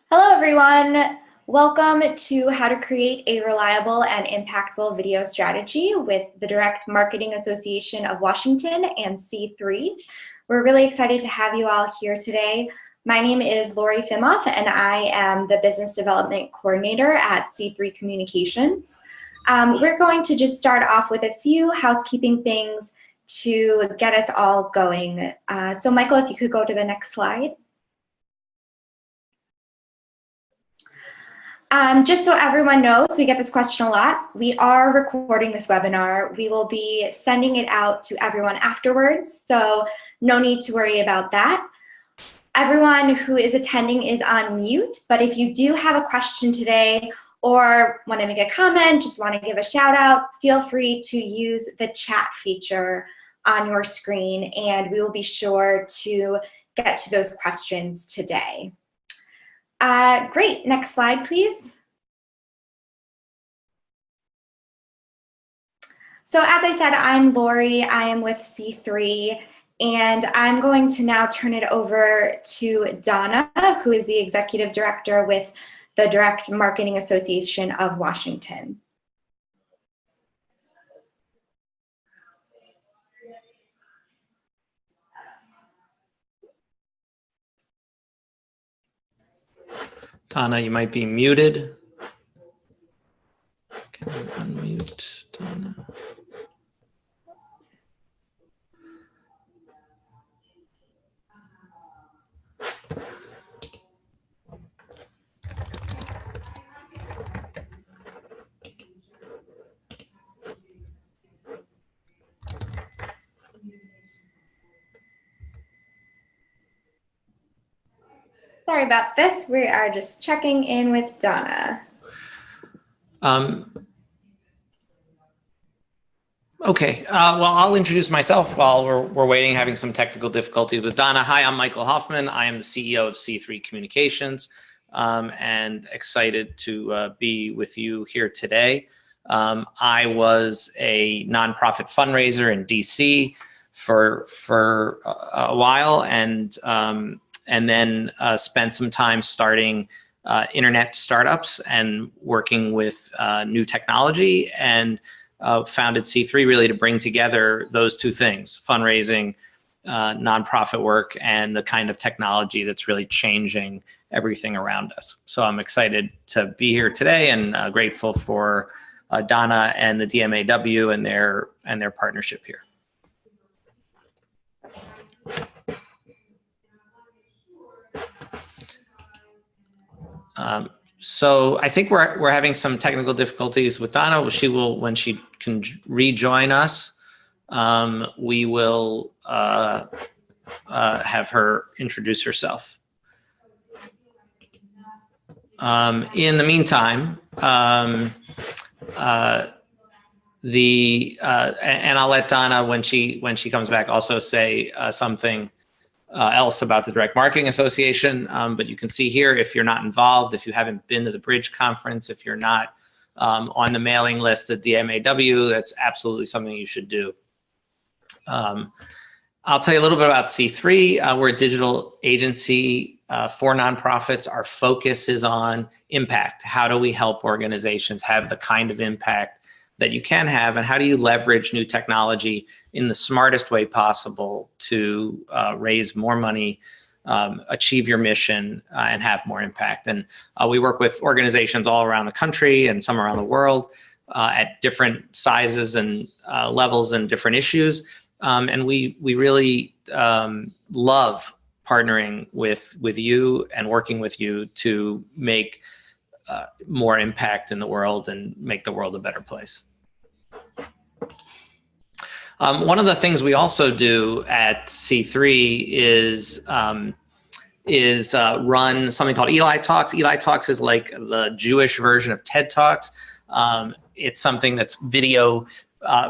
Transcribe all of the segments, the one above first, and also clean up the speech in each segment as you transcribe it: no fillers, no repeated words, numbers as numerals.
Hello, everyone. Welcome to How to Create a Reliable and Impactful Video Strategy with the Direct Marketing Association of Washington and C3. We're really excited to have you all here today. My name is Lori Fimoff, and I am the Business Development Coordinator at C3 Communications. We're going to just start off with a few housekeeping things to get us all going. So Michael, if you could go to the next slide. Just so everyone knows, we get this question a lot. We are recording this webinar. We will be sending it out to everyone afterwards, so no need to worry about that. Everyone who is attending is on mute, but if you do have a question today or want to make a comment, just want to give a shout out, feel free to use the chat feature on your screen, and we will be sure to get to those questions today. Great, next slide, please. So as I said, I'm Lori, I am with C3, and I'm going to now turn it over to Donna, who is the Executive Director with the Direct Marketing Association of Washington. Donna, you might be muted. Can you unmute Donna? Sorry about this. We are just checking in with Donna. Okay, well, I'll introduce myself while we're waiting, having some technical difficulties with Donna. Hi, I'm Michael Hoffman. I am the CEO of C3 Communications, and excited to be with you here today. I was a nonprofit fundraiser in DC for a while, and then spent some time starting internet startups and working with new technology, and founded C3 really to bring together those two things: fundraising, nonprofit work, and the kind of technology that's really changing everything around us. So I'm excited to be here today, and grateful for Donna and the DMAW and their partnership here. So I think we're having some technical difficulties with Donna. She will, when she can rejoin us, we will have her introduce herself. In the meantime, and I'll let Donna, when she comes back, also say something else about the Direct Marketing Association, but you can see here, if you're not involved, if you haven't been to the Bridge Conference, if you're not on the mailing list at DMAW, that's absolutely something you should do. I'll tell you a little bit about C3. We're a digital agency for nonprofits. Our focus is on impact. How do we help organizations have the kind of impact that you can have, and how do you leverage new technology in the smartest way possible to raise more money, achieve your mission, and have more impact. And we work with organizations all around the country and some around the world at different sizes and levels and different issues. And we really love partnering with you and working with you to make more impact in the world and make the world a better place. One of the things we also do at C3 is run something called Eli Talks. Eli Talks is like the Jewish version of TED Talks. It's something that's video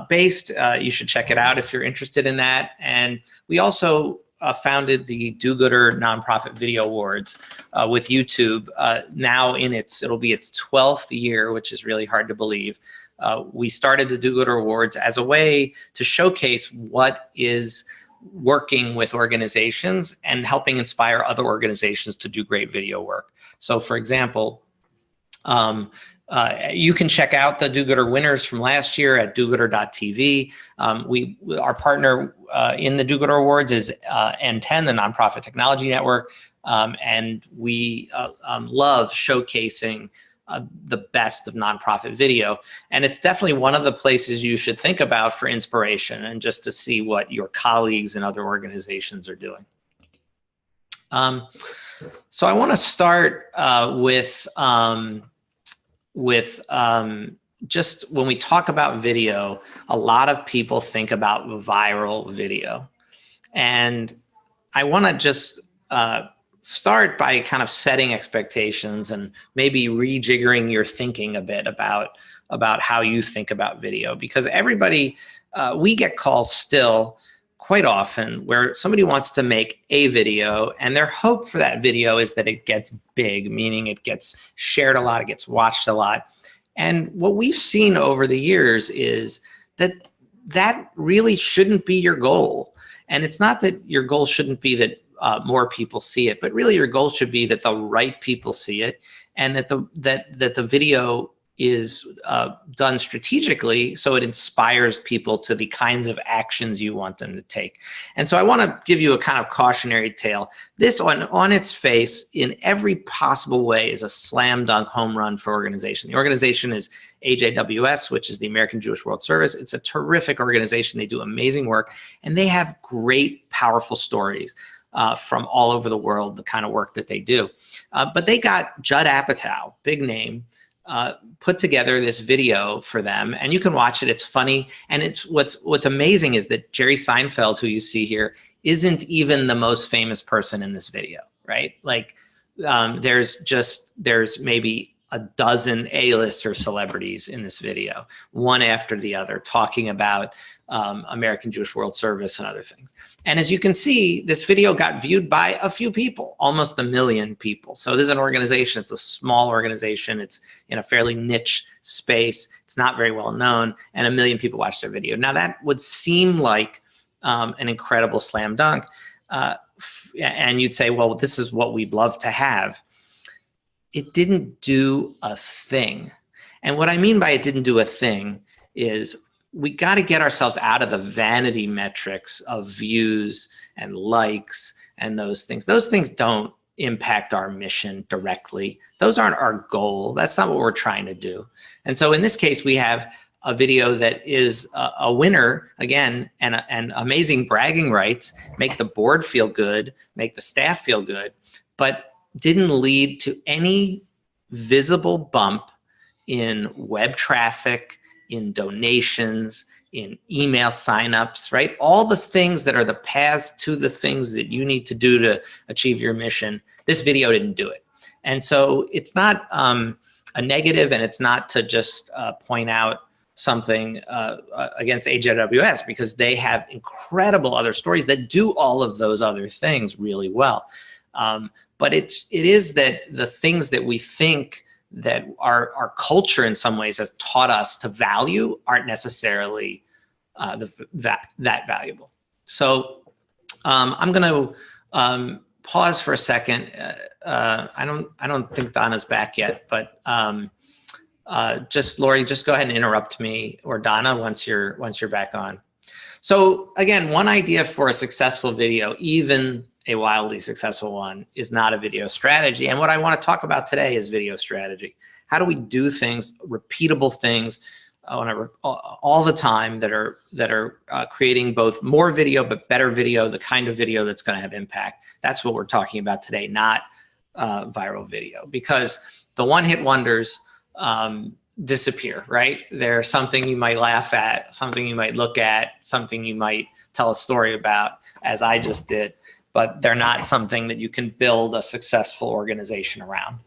based. You should check it out if you're interested in that. And we also founded the Do-Gooder Nonprofit Video Awards with YouTube. Now it'll be its 12th year, which is really hard to believe. We started the Do-Gooder Awards as a way to showcase what is working with organizations and helping inspire other organizations to do great video work. So for example, you can check out the do-gooder winners from last year at doogooder.tv. Our partner in the do-gooder awards is N10, the Nonprofit Technology Network, and we love showcasing the best of nonprofit video. And it's definitely one of the places you should think about for inspiration and just to see what your colleagues and other organizations are doing. So I want to start with just when we talk about video, a lot of people think about viral video. And I want to just start by kind of setting expectations and maybe rejiggering your thinking a bit about how you think about video, because everybody, we get calls still quite often where somebody wants to make a video and their hope for that video is that it gets big, meaning it gets shared a lot, it gets watched a lot. And what we've seen over the years is that that really shouldn't be your goal. And it's not that your goal shouldn't be that more people see it, but really your goal should be that the right people see it, and that the video is done strategically so it inspires people to the kinds of actions you want them to take. And so I want to give you a kind of cautionary tale. This on its face, in every possible way, is a slam dunk home run for organization. The organization is AJWS, which is the American Jewish World Service. It's a terrific organization. They do amazing work, and they have great, powerful stories from all over the world, the kind of work that they do. But they got Judd Apatow, big name, put together this video for them, and you can watch it. It's funny, and it's what's amazing is that Jerry Seinfeld, who you see here, isn't even the most famous person in this video, right? Like, there's maybe a dozen A-lister celebrities in this video, one after the other, talking about American Jewish World Service and other things. And as you can see, this video got viewed by a few people, almost 1 million people. So this is an organization, it's a small organization, it's in a fairly niche space, it's not very well known, and 1 million people watched their video. Now that would seem like an incredible slam dunk, and you'd say, well, this is what we'd love to have. It didn't do a thing. And what I mean by it didn't do a thing is we got to get ourselves out of the vanity metrics of views and likes and those things. Those things don't impact our mission directly. Those aren't our goal. That's not what we're trying to do. And so in this case, we have a video that is a winner, again, and amazing bragging rights, make the board feel good, make the staff feel good, but didn't lead to any visible bump in web traffic, in donations, in email signups, right? All the things that are the paths to the things that you need to do to achieve your mission. This video didn't do it. And so it's not a negative, and it's not to just point out something against AJWS, because they have incredible other stories that do all of those other things really well. But it is that the things that we think that our culture in some ways has taught us to value aren't necessarily that valuable. So I'm going to pause for a second. I don't think Donna's back yet, but just Lori, just go ahead and interrupt me, or Donna, once you're back on. So again, one idea for a successful video, even a wildly successful one, is not a video strategy. And what I want to talk about today is video strategy. How do we do things, repeatable things, all the time that are creating both more video but better video, the kind of video that's going to have impact. That's what we're talking about today, not viral video, because the one-hit wonders disappear, right? They're something you might laugh at, something you might look at, something you might tell a story about, as I just did, but they're not something that you can build a successful organization around.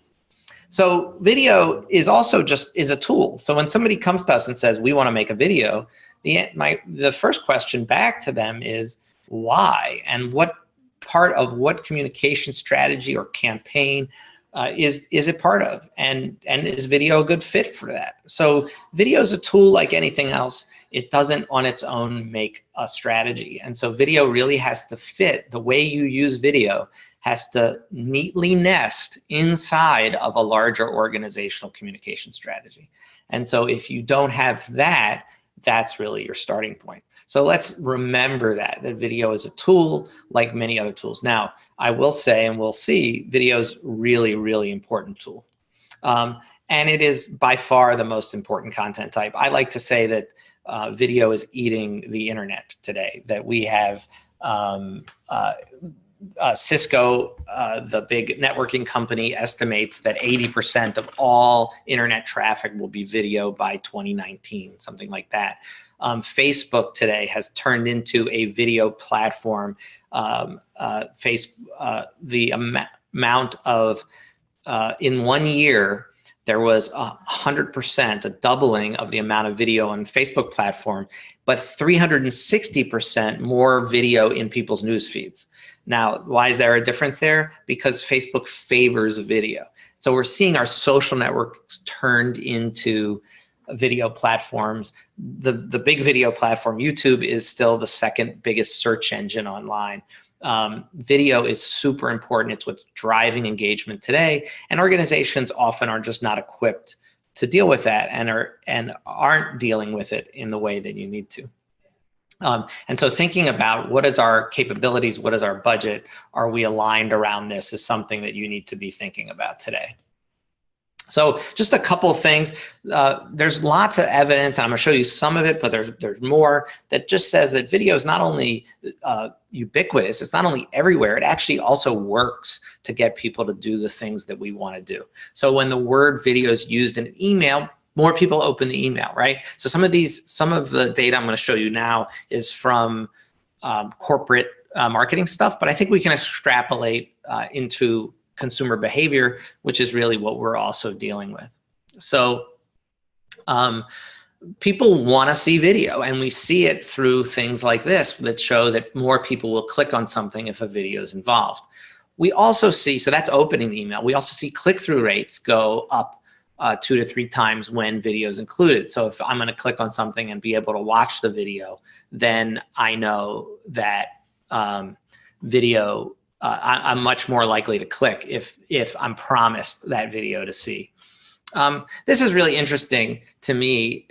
So video is also is a tool. So when somebody comes to us and says, we want to make a video, the first question back to them is why, and what part of what communication strategy or campaign is it part of, and is video a good fit for that? So video is a tool like anything else. It doesn't on its own make a strategy. And so video really has to fit. The way you use video has to neatly nest inside of a larger organizational communication strategy. And so if you don't have that, that's really your starting point. So let's remember that video is a tool like many other tools. Now, I will say, and we'll see, video is really, really important tool. And it is by far the most important content type. I like to say that video is eating the internet today, that we have Cisco, the big networking company, estimates that 80% of all internet traffic will be video by 2019, something like that. Facebook today has turned into a video platform. The amount of, in 1 year, there was 100%, a doubling of the amount of video on Facebook platform, but 360% more video in people's news feeds. Now, why is there a difference there? Because Facebook favors video. So we're seeing our social networks turned into video platforms. The big video platform, YouTube, is still the second biggest search engine online. Video is super important. It's what's driving engagement today, and organizations often are just not equipped to deal with that, and aren't dealing with it in the way that you need to. And so thinking about what is our capabilities, what is our budget, are we aligned around this, is something that you need to be thinking about today. So just a couple of things. There's lots of evidence, and I'm going to show you some of it, but there's more, that just says that video is not only ubiquitous, it's not only everywhere, it actually also works to get people to do the things that we want to do. So when the word video is used in an email, more people open the email, right? So some of the data I'm going to show you now is from corporate marketing stuff, but I think we can extrapolate into consumer behavior, which is really what we're also dealing with. So people want to see video, and we see it through things like this that show that more people will click on something if a video is involved. We also see, so that's opening the email, we also see click-through rates go up 2 to 3 times when video is included. So if I'm going to click on something and be able to watch the video, then I know that video, I'm much more likely to click if I'm promised that video to see. This is really interesting to me.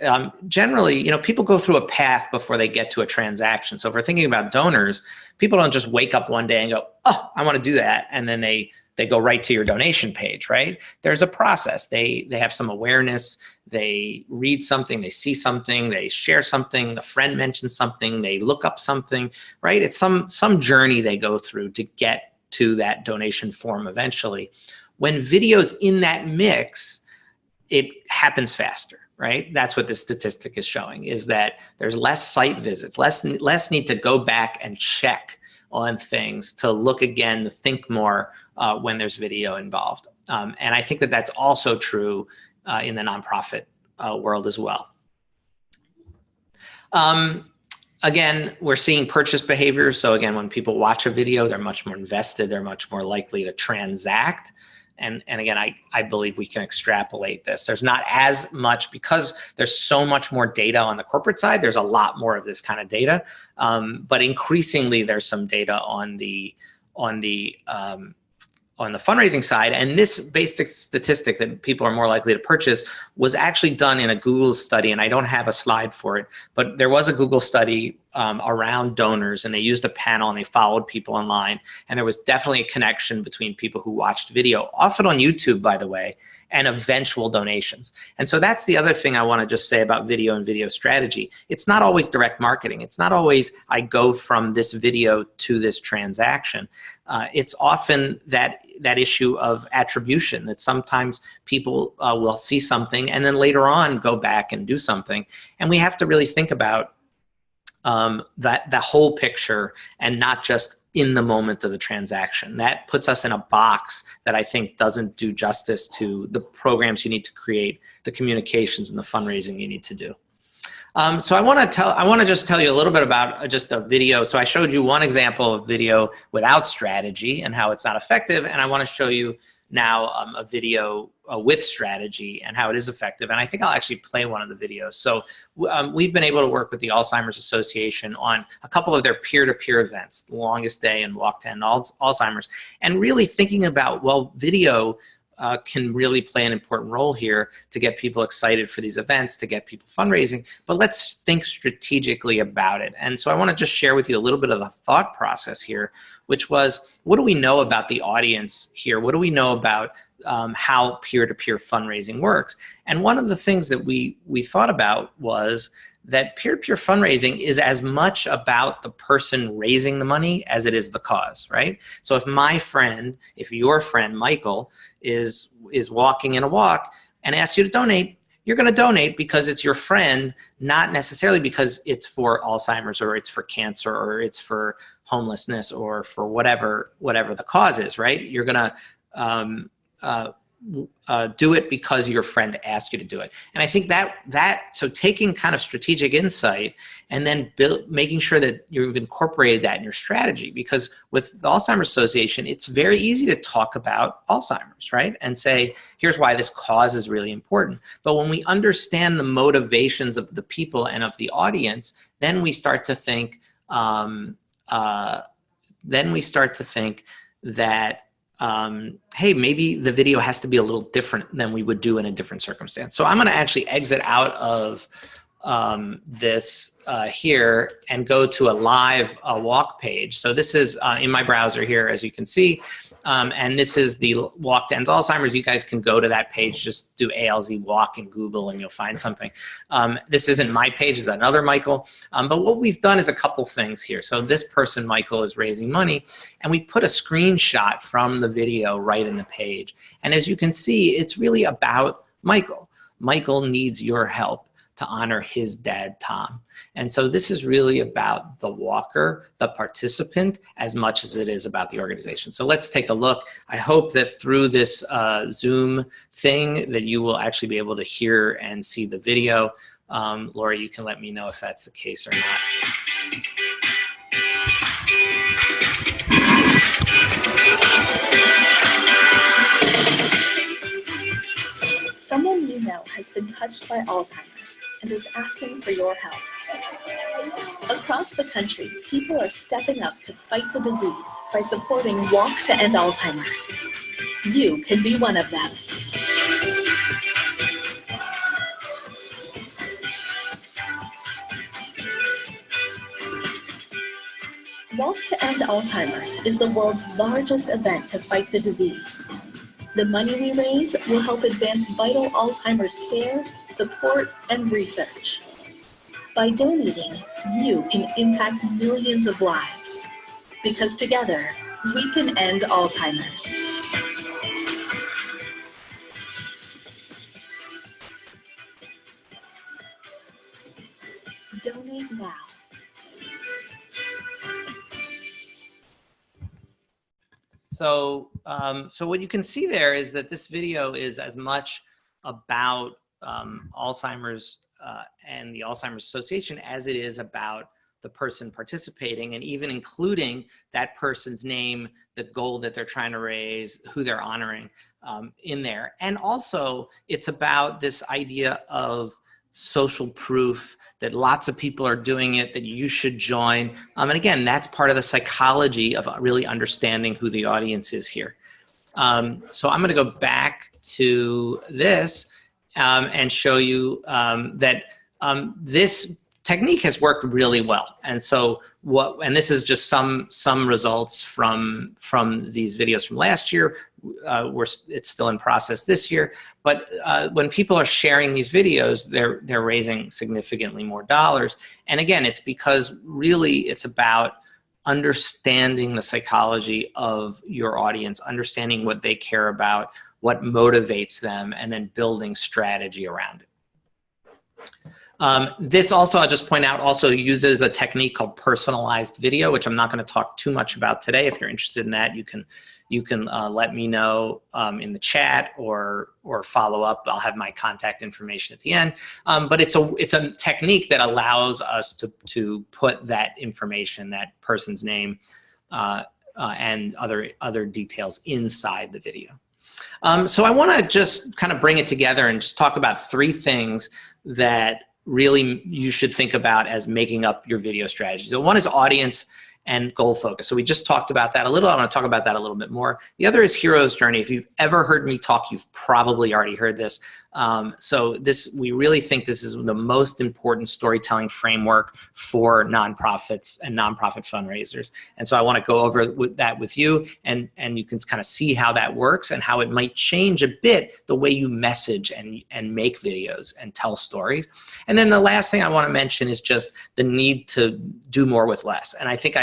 Generally, people go through a path before they get to a transaction. So if we're thinking about donors, people don't just wake up one day and go, oh, I want to do that, and then they go right to your donation page, right? There's a process. They have some awareness. They read something, they see something, they share something, a friend mentions something, they look up something, right? It's some journey they go through to get to that donation form eventually. When video's in that mix, it happens faster, right? That's what this statistic is showing, is that there's less site visits, less need to go back and check on things, to look again, to think more when there's video involved. And I think that that's also true in the nonprofit world as well. Again, we're seeing purchase behavior. So again, when people watch a video, they're much more invested, they're much more likely to transact. And again, I believe we can extrapolate this. There's not as much, because there's so much more data on the corporate side, there's a lot more of this kind of data. But increasingly, there's some data on the fundraising side. And this basic statistic that people are more likely to purchase was actually done in a Google study, and I don't have a slide for it, but there was a Google study around donors, and they used a panel and they followed people online. And there was definitely a connection between people who watched video, often on YouTube, by the way, and eventual donations. And so that's the other thing I want to just say about video and video strategy. It's not always direct marketing. It's not always I go from this video to this transaction. It's often that issue of attribution, that sometimes people will see something and then later on go back and do something. And we have to really think about the whole picture, and not just in the moment of the transaction. That puts us in a box that I think doesn't do justice to the programs you need to create, the communications and the fundraising you need to do. So I want to just tell you a little bit about just a video. So I showed you one example of video without strategy and how it's not effective, and I want to show you now a video with strategy and how it is effective. And I think I'll actually play one of the videos. So we've been able to work with the Alzheimer's Association on a couple of their peer-to-peer events, The Longest Day and Walk to End Alzheimer's, and really thinking about, well, video can really play an important role here to get people excited for these events, to get people fundraising, but let's think strategically about it. And so I want to just share with you a little bit of the thought process here, which was, what do we know about the audience here? What do we know about how peer-to-peer fundraising works? And one of the things that we thought about was that peer-to-peer fundraising is as much about the person raising the money as it is the cause, right? So if if your friend, Michael, is walking in a walk and asks you to donate, you're going to donate because it's your friend, not necessarily because it's for Alzheimer's or it's for cancer or it's for homelessness or for whatever the cause is, right? You're going to do it because your friend asked you to do it. And I think so taking kind of strategic insight and then making sure that you've incorporated that in your strategy, because with the Alzheimer's Association, it's very easy to talk about Alzheimer's, right? And say, here's why this cause is really important. But when we understand the motivations of the people and of the audience, then we start to think, that hey, maybe the video has to be a little different than we would do in a different circumstance. So I'm going to actually exit out of this here and go to a live walk page. So this is in my browser here, as you can see. And this is the Walk to End Alzheimer's. You guys can go to that page, just do ALZ Walk in Google and you'll find something. This isn't my page, it's another Michael. But what we've done is a couple things here. So this person, Michael, is raising money, and we put a screenshot from the video right in the page. And as you can see, it's really about Michael. Michael needs your help to honor his dad, Tom. And so this is really about the walker, the participant, as much as it is about the organization. So let's take a look. I hope that through this Zoom thing that you will actually be able to hear and see the video. Laura, you can let me know if that's the case or not. Someone you know has been touched by Alzheimer's and is asking for your help. Across the country, people are stepping up to fight the disease by supporting Walk to End Alzheimer's. You can be one of them. Walk to End Alzheimer's is the world's largest event to fight the disease. The money we raise will help advance vital Alzheimer's care, support, and research. By donating, you can impact millions of lives, because together, we can end Alzheimer's. Donate now. So, so what you can see there is that this video is as much about Alzheimer's and the Alzheimer's Association as it is about the person participating, and even including that person's name, the goal that they're trying to raise, who they're honoring in there. And also, it's about this idea of social proof, that lots of people are doing it, that you should join. And again, that's part of the psychology of really understanding who the audience is here. So I'm going to go back to this and show you that this technique has worked really well. And so and this is just some results from these videos from last year. It's still in process this year, but when people are sharing these videos, they're raising significantly more dollars. And again, it's because really it's about understanding the psychology of your audience, understanding what they care about, what motivates them, and then building strategy around it. This also, I'll just point out, also uses a technique called personalized video, which I'm not going to talk too much about today. If you're interested in that, you can let me know in the chat or follow up. I'll have my contact information at the end. But it's a technique that allows us to put that information, that person's name, and other details inside the video. So I want to just kind of bring it together and just talk about 3 things that really you should think about as making up your video strategy. So one is audience and goal focus. So we just talked about that a little. I want to talk about that a little bit more. The other is hero's journey. If you've ever heard me talk, you've probably already heard this. We really think this is the most important storytelling framework for nonprofits and nonprofit fundraisers. And so I want to go over that with you, and you can kind of see how that works and how it might change a bit the way you message and make videos and tell stories. And then the last thing I want to mention is just the need to do more with less. And I think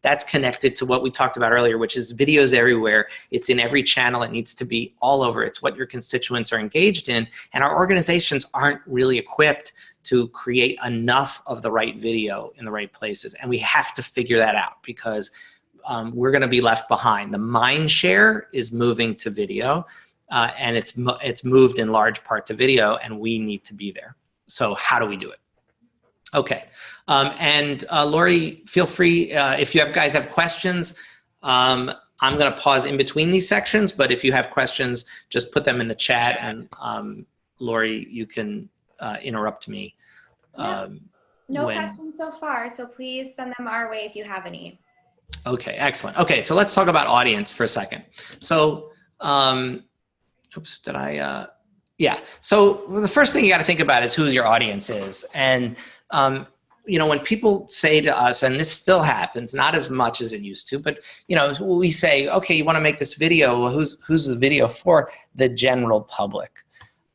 that's connected to what we talked about earlier, which is videos everywhere. It's in every channel. It needs to be all over. It's what your constituents are engaged in. And our organizations aren't really equipped to create enough of the right video in the right places. And we have to figure that out, because we're going to be left behind. The mind share is moving to video, and it's moved in large part to video, and we need to be there. So how do we do it? Okay, and Lori, feel free, if you guys have questions, I'm going to pause in between these sections, but if you have questions, just put them in the chat, and Lori, you can interrupt me. No questions so far, so please send them our way if you have any. Okay, excellent. Okay, so let's talk about audience for a second. So, yeah. So the first thing you got to think about is who your audience is. And, when people say to us, and this still happens, not as much as it used to, but, we say, okay, you want to make this video. Well, who's the video for? The general public.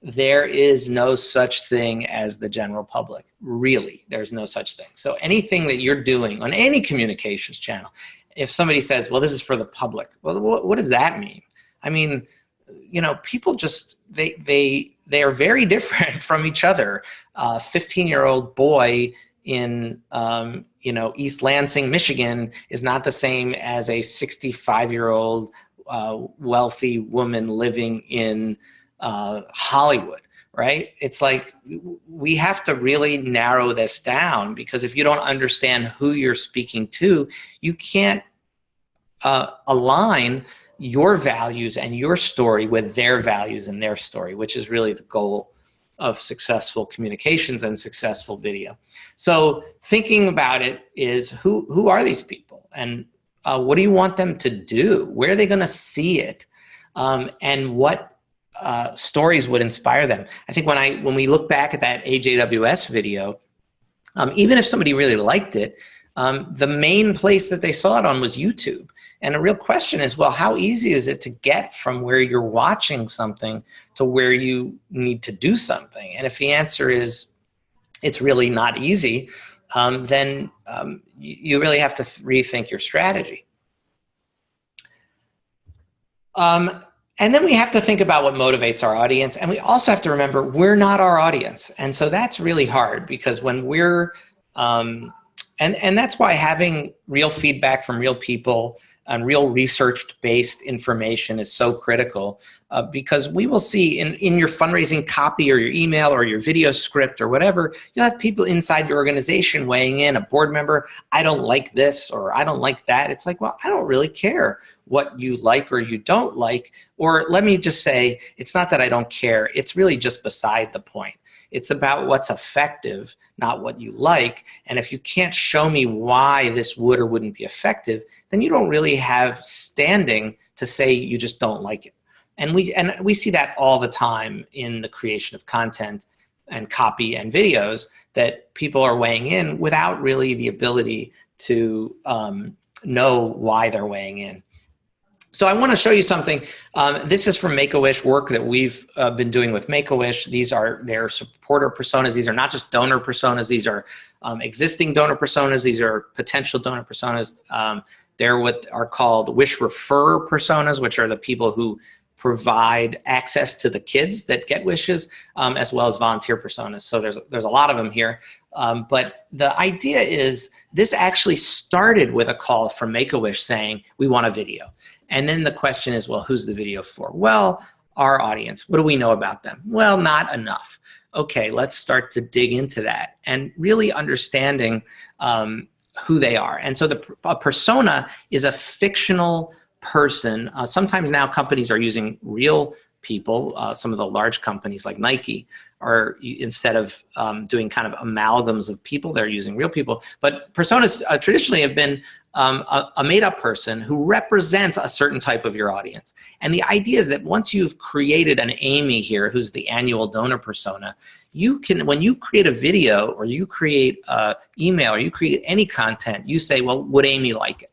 There is no such thing as the general public. Really, there's no such thing. So anything that you're doing on any communications channel, if somebody says, well, this is for the public, well, what does that mean? I mean, people just, they are very different from each other. 15-year-old boy in, East Lansing, Michigan is not the same as a 65-year-old wealthy woman living in Hollywood, right? It's like we have to really narrow this down, because if you don't understand who you're speaking to, you can't align your values and your story with their values and their story, which is really the goal of successful communications and successful video. So thinking about it is who are these people, and what do you want them to do? Where are they going to see it? And what stories would inspire them? I think when we look back at that AJWS video, even if somebody really liked it, the main place that they saw it on was YouTube. And the real question is, well, how easy is it to get from where you're watching something to where you need to do something? And if the answer is it's really not easy, then you really have to rethink your strategy. And then we have to think about what motivates our audience. And we also have to remember we're not our audience. And so that's really hard, because when we're, and that's why having real feedback from real people and real research-based information is so critical, because we will see in your fundraising copy or your email or your video script or whatever, you'll have people inside your organization weighing in, a board member, I don't like this or I don't like that. It's like, well, I don't really care what you like or you don't like. Or let me just say, it's not that I don't care. It's really just beside the point. It's about what's effective, not what you like. And if you can't show me why this would or wouldn't be effective, then you don't really have standing to say you just don't like it. And we see that all the time in the creation of content and copy and videos, that people are weighing in without really the ability to know why they're weighing in. So I want to show you something. This is from Make-A-Wish, work that we've been doing with Make-A-Wish. These are their supporter personas. These are not just donor personas. These are existing donor personas. These are potential donor personas. They're what are called Wish Refer personas, which are the people who provide access to the kids that get wishes, as well as volunteer personas. So there's a lot of them here. But the idea is this actually started with a call from Make-A-Wish saying, we want a video. And then the question is, well, who's the video for? Well, our audience. What do we know about them? Well, not enough. Okay, let's start to dig into that and really understanding who they are. And so a persona is a fictional person. Sometimes now companies are using real people. Some of the large companies like Nike are, instead of doing kind of amalgams of people, they're using real people. But personas traditionally have been a made-up person who represents a certain type of your audience. And the idea is that once you've created an Amy here, who's the annual donor persona, you can, when you create a video or you create an email or you create any content, you say, well, would Amy like it?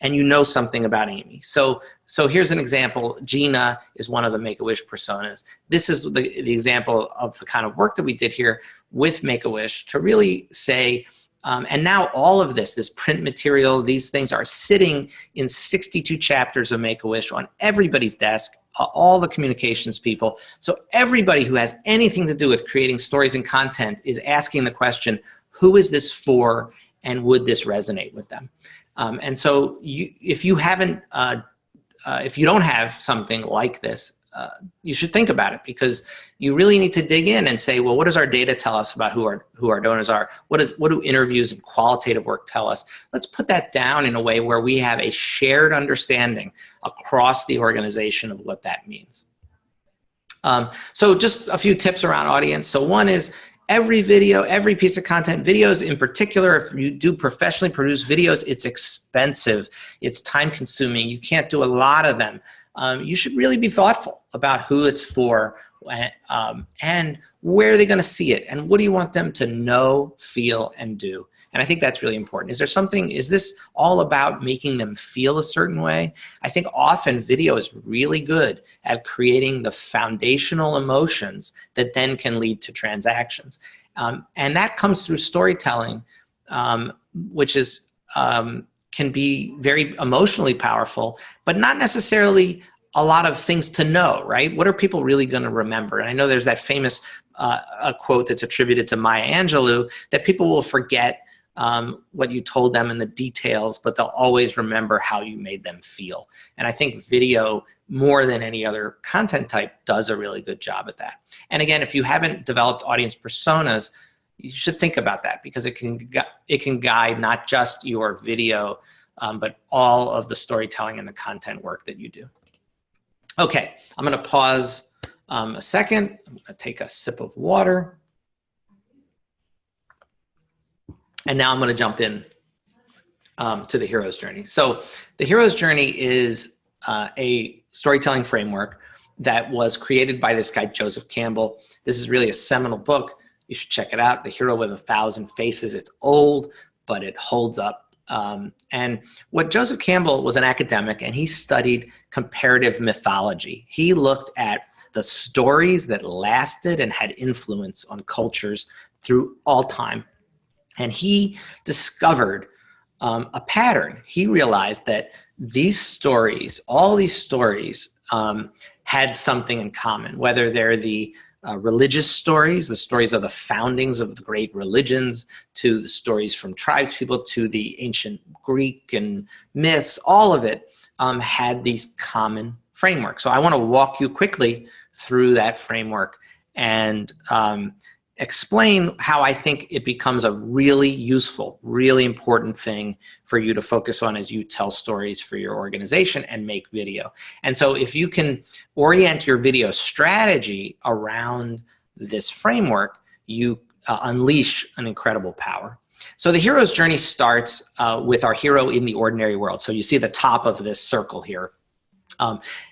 And you know something about Amy. So here's an example. Gina is one of the Make-A-Wish personas. This is the example of the kind of work that we did here with Make-A-Wish to really say, and now all of this print material, these things are sitting in 62 chapters of Make-A-Wish on everybody's desk, all the communications people. So everybody who has anything to do with creating stories and content is asking the question, who is this for and would this resonate with them? And so if you haven't, if you don't have something like this, you should think about it, because you really need to dig in and say, well, what does our data tell us about who our donors are? What do interviews and qualitative work tell us? Let's put that down in a way where we have a shared understanding across the organization of what that means. So just a few tips around audience. So one is, every video, every piece of content, videos in particular, if you do professionally produce videos, it's expensive, it's time consuming, you can't do a lot of them. You should really be thoughtful about who it's for and where are they gonna see it and what do you want them to know, feel, and do. And I think that's really important. Is this all about making them feel a certain way? I think often video is really good at creating the foundational emotions that then can lead to transactions. And that comes through storytelling, which is, can be very emotionally powerful, but not necessarily a lot of things to know, right? What are people really gonna remember? And I know there's that famous a quote that's attributed to Maya Angelou, that people will forget what you told them in the details, but they'll always remember how you made them feel. And I think video, more than any other content type, does a really good job at that. And again, if you haven't developed audience personas, you should think about that, because it can guide not just your video, but all of the storytelling and the content work that you do. Okay, I'm gonna pause a second. I'm gonna take a sip of water. And now I'm going to jump in to the hero's journey. So the hero's journey is a storytelling framework that was created by this guy, Joseph Campbell. This is really a seminal book. You should check it out. The Hero with 1,000 Faces. It's old, but it holds up. And what Joseph Campbell was an academic, and he studied comparative mythology. He looked at the stories that lasted and had influence on cultures through all time. And he discovered a pattern. He realized that these stories, all these stories, had something in common, whether they're the religious stories, the stories of the foundings of the great religions, to the stories from tribes people, to the ancient Greek and myths, all of it had these common frameworks. So I want to walk you quickly through that framework and explain how I think it becomes a really useful, really important thing for you to focus on as you tell stories for your organization and make video. And so if you can orient your video strategy around this framework, you unleash an incredible power. So the hero's journey starts with our hero in the ordinary world. So you see the top of this circle here.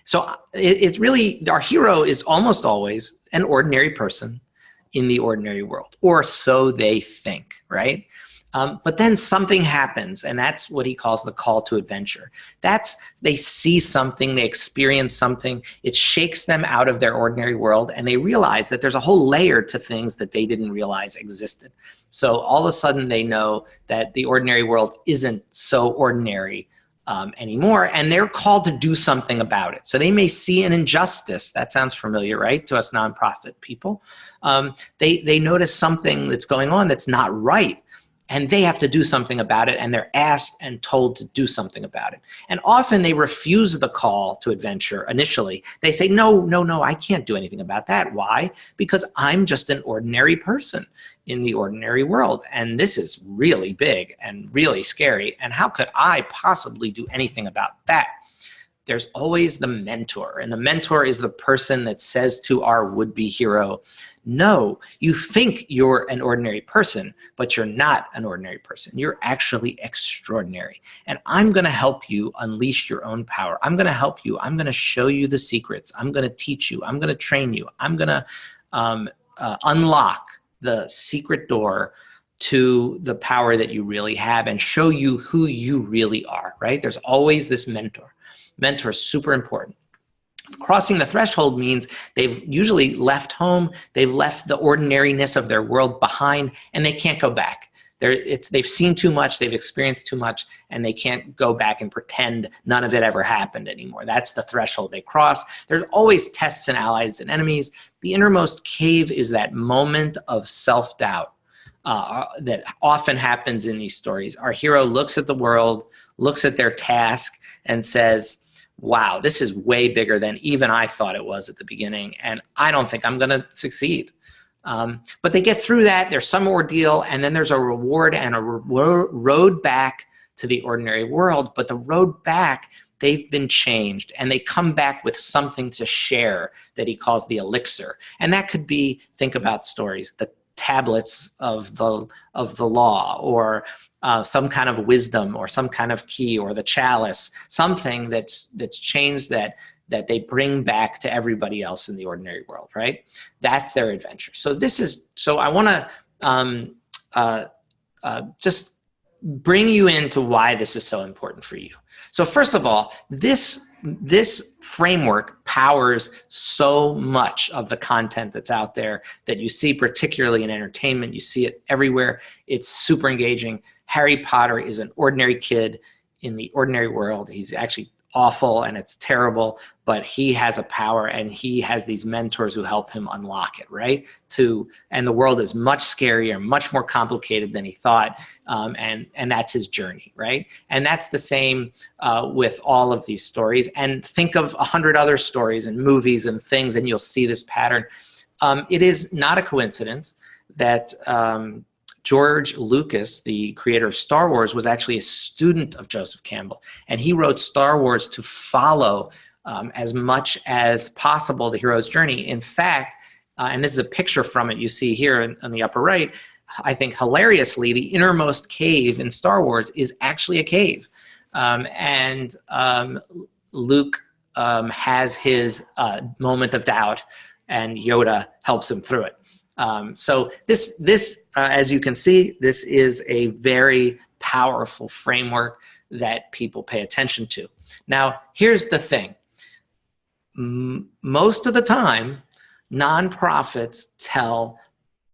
So it's really, our hero is almost always an ordinary person in the ordinary world, or so they think, right? But then something happens, and that's what he calls the call to adventure. They see something, they experience something, it shakes them out of their ordinary world, and they realize that there's a whole layer to things that they didn't realize existed. So all of a sudden they know that the ordinary world isn't so ordinary anymore, and they're called to do something about it. So they may see an injustice. That sounds familiar, right, to us nonprofit people. They notice something that's going on that's not right, and they have to do something about it, and they're asked and told to do something about it. And often they refuse the call to adventure initially. They say, no, I can't do anything about that. Why? Because I'm just an ordinary person in the ordinary world, and this is really big and really scary, and how could I possibly do anything about that? there's always the mentor. And the mentor is the person that says to our would-be hero, no, you think you're an ordinary person, but you're not an ordinary person. You're actually extraordinary. And I'm going to help you unleash your own power. I'm going to help you. I'm going to show you the secrets. I'm going to teach you. I'm going to train you. I'm going to unlock the secret door to the power that you really have and show you who you really are, right? There's always this mentor. Mentor is super important. Crossing the threshold means they've usually left home, they've left the ordinariness of their world behind, and they can't go back. They've seen too much, they've experienced too much, and they can't go back and pretend none of it ever happened anymore. That's the threshold they cross. There's always tests and allies and enemies. The innermost cave is that moment of self-doubt that often happens in these stories. Our hero looks at the world, looks at their task, and says, wow, this is way bigger than even I thought it was at the beginning, and I don't think I'm going to succeed. But they get through that. There's some ordeal, and then there's a reward and a road back to the ordinary world. But the road back, they've been changed, and they come back with something to share that he calls the elixir. And that could be, think about stories, the tablets of the law, or some kind of wisdom, or some kind of key, or the chalice, something that's changed that they bring back to everybody else in the ordinary world, right? That's their adventure. So I want to just bring you into why this is so important for you. So first of all, this framework powers so much of the content that's out there that you see, particularly in entertainment. You see it everywhere. It's super engaging. Harry Potter is an ordinary kid in the ordinary world. He's actually awful and it's terrible, but he has a power and he has these mentors who help him unlock it, right? And the world is much scarier, much more complicated than he thought, and that's his journey, right? And that's the same with all of these stories. And think of 100 other stories and movies and things, and you'll see this pattern. It is not a coincidence that George Lucas, the creator of Star Wars, was actually a student of Joseph Campbell. And he wrote Star Wars to follow as much as possible the hero's journey. In fact, and this is a picture from it you see here on the upper right, I think hilariously, the innermost cave in Star Wars is actually a cave. Luke has his moment of doubt, and Yoda helps him through it. So this, as you can see, this is a very powerful framework that people pay attention to. Now, here's the thing. Most of the time, nonprofits tell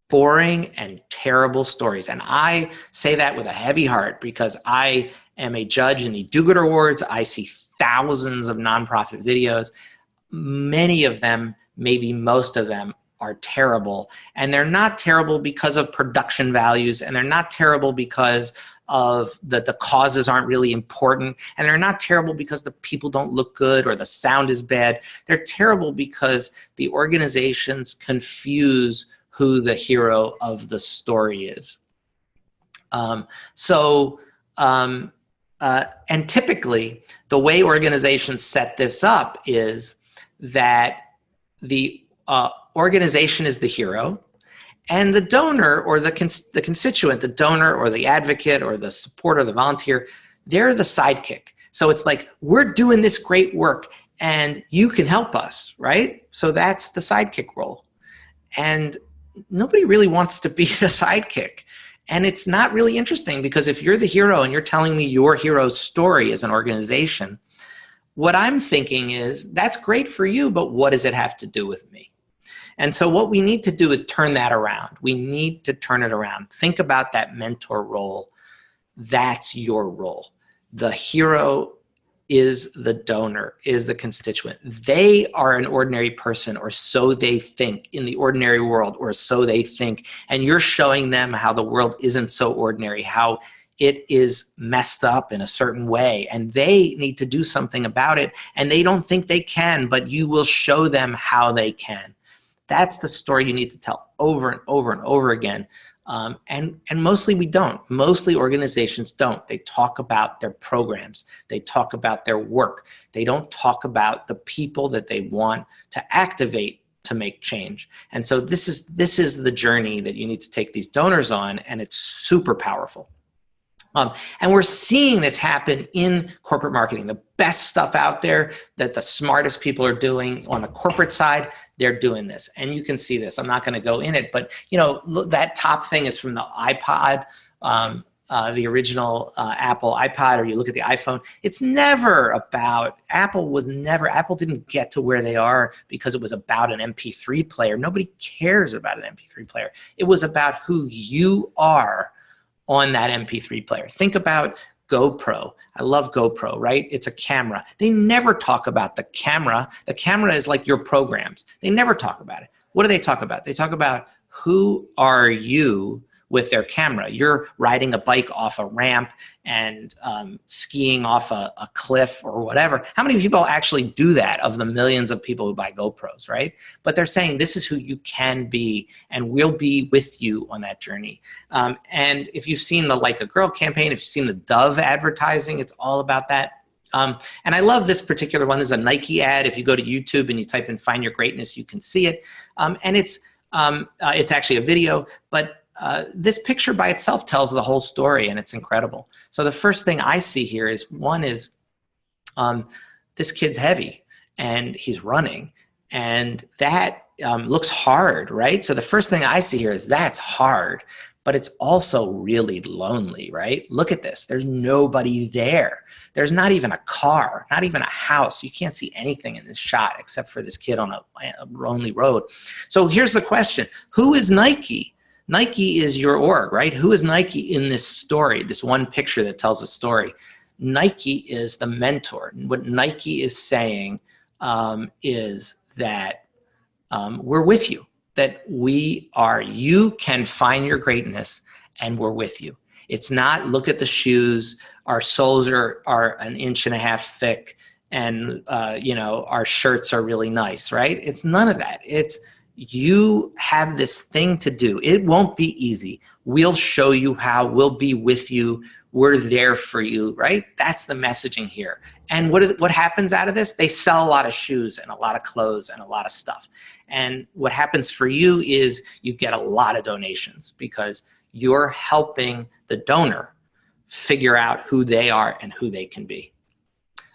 boring and terrible stories. And I say that with a heavy heart because I am a judge in the Do-Good Awards. I see thousands of nonprofit videos. Many of them, maybe most of them, are terrible. And they're not terrible because of production values, and they're not terrible because of the causes aren't really important, and they're not terrible because the people don't look good or the sound is bad. They're terrible because the organizations confuse who the hero of the story is. And typically, the way organizations set this up is that the organization is the hero, and the donor or the constituent, the donor or the advocate or the supporter, the volunteer, they're the sidekick. So it's like, we're doing this great work and you can help us, right? So that's the sidekick role. And nobody really wants to be the sidekick. And it's not really interesting, because if you're the hero and you're telling me your hero's story as an organization, what I'm thinking is, that's great for you, but what does it have to do with me? And so what we need to do is turn that around. We need to turn it around. Think about that mentor role. That's your role. The hero is the donor, is the constituent. They are an ordinary person, or so they think, in the ordinary world, or so they think. And you're showing them how the world isn't so ordinary, how it is messed up in a certain way, and they need to do something about it, and they don't think they can, but you will show them how they can. That's the story you need to tell over and over and over again. And mostly we don't. Mostly organizations don't. They talk about their programs. They talk about their work. They don't talk about the people that they want to activate to make change. And so this is the journey that you need to take these donors on, and it's super powerful. And we're seeing this happen in corporate marketing. The best stuff out there that the smartest people are doing on the corporate side, they're doing this. And you can see this. I'm not going to go in it, but look, that top thing is from the iPod, the original Apple iPod, or you look at the iPhone. It's never about, Apple didn't get to where they are because it was about an MP3 player. Nobody cares about an MP3 player. It was about who you are on that MP3 player. Think about GoPro. I love GoPro, right? It's a camera. They never talk about the camera. The camera is like your programs. They never talk about it. What do they talk about? They talk about who are you with their camera. You're riding a bike off a ramp and skiing off a cliff or whatever. How many people actually do that of the millions of people who buy GoPros, right? But they're saying this is who you can be, and we'll be with you on that journey. And if you've seen the Like a Girl campaign, if you've seen the Dove advertising, it's all about that. And I love this particular one. There's a Nike ad. If you go to YouTube and you type in "Find Your Greatness," you can see it. And it's actually a video, but this picture by itself tells the whole story, and it's incredible. So the first thing I see here is this kid's heavy and he's running, and that looks hard, right? So the first thing I see here is that's hard, but it's also really lonely, right? Look at this. There's nobody there. There's not even a car, not even a house. You can't see anything in this shot except for this kid on a lonely road. So here's the question. Who is Nike? Nike is your org, right? Who is Nike in this story, this one picture that tells a story? Nike is the mentor. What Nike is saying is that we're with you, that you can find your greatness, and we're with you. It's not, look at the shoes, our soles are 1.5 inches thick, and our shirts are really nice, right? It's none of that. It's, you have this thing to do. It won't be easy. We'll show you how. We'll be with you. We're there for you, right? That's the messaging here. And what happens out of this? They sell a lot of shoes and a lot of clothes and a lot of stuff. And what happens for you is you get a lot of donations because you're helping the donor figure out who they are and who they can be.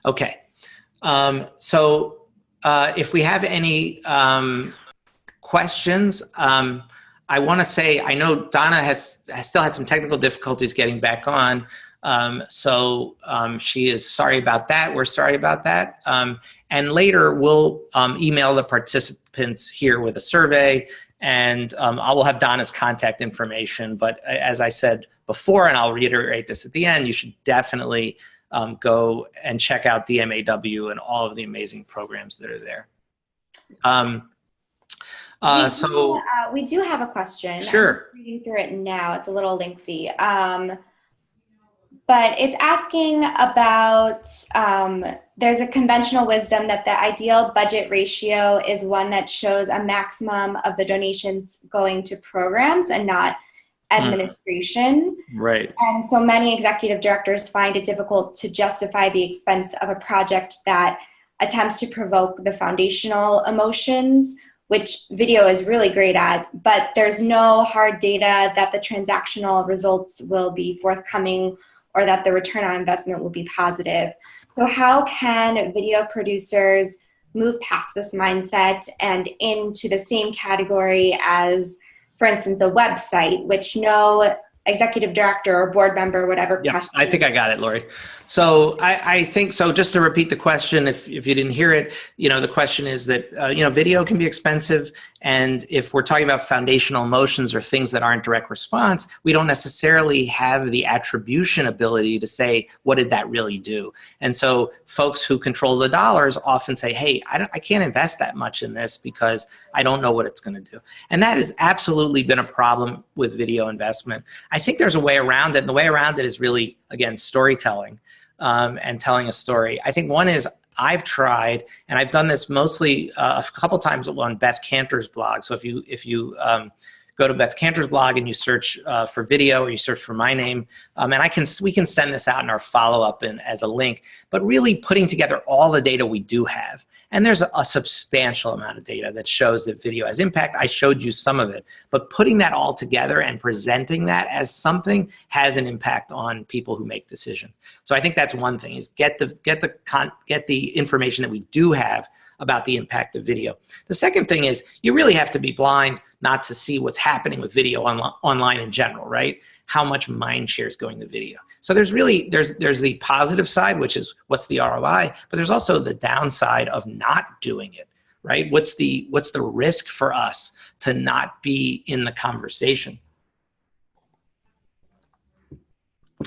Okay. So if we have any questions, I want to say, I know Donna has still had some technical difficulties getting back on. So she is sorry about that. We're sorry about that. And later we'll email the participants here with a survey, and I will have Donna's contact information. But as I said before, and I'll reiterate this at the end, you should definitely go and check out DMAW and all of the amazing programs that are there. We do have a question. Sure. I'm reading through it now. It's a little lengthy. But it's asking about, there's a conventional wisdom that the ideal budget ratio is one that shows a maximum of the donations going to programs and not administration. Right. And so many executive directors find it difficult to justify the expense of a project that attempts to provoke the foundational emotions, which video is really great at, but there's no hard data that the transactional results will be forthcoming or that the return on investment will be positive. So how can video producers move past this mindset and into the same category as, for instance, a website, which no executive director or board member would ever question? I think I got it, Lori. So I think, so just to repeat the question, if you didn't hear it, the question is that, video can be expensive. And if we're talking about foundational emotions or things that aren't direct response, we don't necessarily have the attribution ability to say, what did that really do? And so folks who control the dollars often say, hey, I can't invest that much in this because I don't know what it's going to do. And that has absolutely been a problem with video investment. I think there's a way around it. And the way around it is really, again, storytelling and telling a story. I think one is I've tried, and I've done this mostly a couple times on Beth Cantor's blog. So if you go to Beth Cantor's blog and you search for video, or you search for my name, and we can send this out in our follow-up as a link, but really putting together all the data we do have. And there's a substantial amount of data that shows that video has impact. I showed you some of it, but putting that all together and presenting that as something has an impact on people who make decisions. So I think that's one thing, is get the information that we do have about the impact of video. The second thing is you really have to be blind not to see what's happening with video online in general, right? How much mind share is going to video. So there's the positive side, which is what's the ROI, but there's also the downside of not doing it, right? What's the risk for us to not be in the conversation?